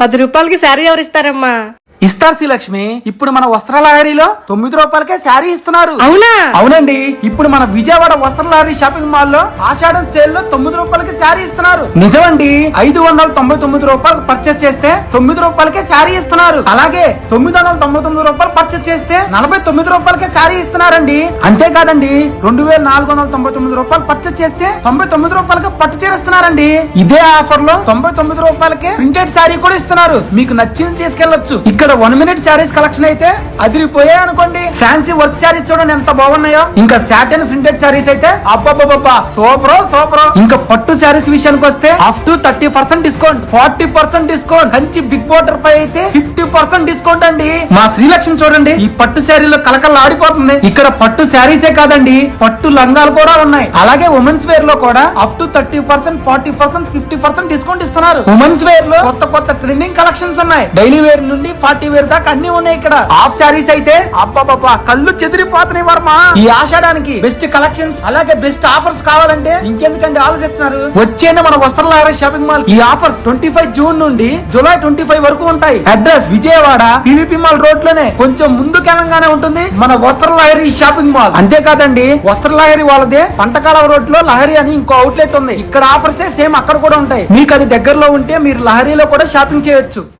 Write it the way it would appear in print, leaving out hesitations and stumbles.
10 రూపాయలకి శారీ ఎవరిస్తారమ్మా? ఇస్తారు శ్రీలక్ష్మి. ఇప్పుడు మన వస్త్రలహరిలో 9 రూపాయలకే శారీ ఇస్తున్నారు. అవునా? అవునండి. ఇప్పుడు మన విజయవాడ వస్త్రలహరి షాపింగ్ మాల్ లో ఆషాఢం సేల్ లో 9 రూపాయలకి శారీ ఇస్తున్నారు. నిజమండి. 599 రూపాయలు పర్చేస్ చేస్తే 9 రూపాయలకే శారీ ఇస్తున్నారు. అలాగే 999 రూపాయలు పర్చేస్ చేస్తే 49 రూపాయలకే శారీ ఇస్తున్నారండి. అంతేకాదండి 2499 రూపాయలు పర్చేస్ చేస్తే 99 రూపాయలకి పట్టు చీర ఇస్తున్నారండి. ఇదే ఆఫర్ లో 99 రూపాయలకే ప్రింటెడ్ శారీ కూడా ఇస్తున్నారు. మీకు నచ్చింది తీసుకెళ్లొచ్చు. ఇక్కడ 1 మినిట్ శారీస్ కలెక్షన్ అయితే అదిరిపోయాయి అనుకోండి. ఫ్యాన్సీ వర్క్ శారీస్ చూడండి ఎంత బాగున్నాయో. ఇంకా సాటిన్ ప్రింటెడ్ శారీస్ అయితే అబ్బబ్బబ్బా సూపర్. ఇంకా పట్టు శారీస్ విషయానికి వస్తే up to 30% discount, 40% discount. Kanchi big border పై అయితే 50% డిస్కౌంట్ అండి. మా శ్రీలక్ష్మి చూడండి ఈ పట్టు శారీలో కలకల్లా ఆడిపోతుంది. ఇక్కడ పట్టు శారీసే కాదండి పట్టు లంగాలు కూడా ఉన్నాయి. అలాగే ఉమెన్స్ వేర్ లో కూడా అప్ టు 30%, 40%, 50% డిస్కౌంట్ ఇస్తున్నారు. ఉమెన్స్ వేర్ లో కొత్త ట్రెండింగ్ కలెక్షన్స్ ఉన్నాయి. డైలీ వేర్ నుండి 40 వేర్ దాకా అన్ని ఉన్నాయి. ఇక్కడ హాఫ్ శారీస్ అయితే అబ్బబ్బబ్బా కళ్ళు చెదిరిపోతున్నాయి వర్మ. ఈ ఆషాఢానికి బెస్ట్ కలెక్షన్స్ అలాగే బెస్ట్ ఆఫర్స్ కావాలంటే ఇంకెందుకంటే ఆలోచిస్తున్నారు. వచ్చేనే మన వస్త్రలహరి షాపింగ్ మాల్. ఈ ఆఫర్స్ 25 జూన్ నుండి జూలై 25 వరకు ఉంటాయి. Address Vijayawada PVP mall road లోనే కొంచెం ముందు కేనంగానే ఉంటుంది మన వస్త్రలహరి షాపింగ్ మాల్. అంతేకాదండి వస్త్రలహరి వాళ్ళదే పంటకాల రోడ్ లో లహరి అని ఇంకో అవుట్లెట్ ఉంది. ఇక్కడ ఆఫర్స్ సేమ్ అక్కడ కూడా ఉంటాయి. మీకు అది దగ్గరలో ఉంటే మీరు లహరిలో కూడా షాపింగ్ చేయొచ్చు.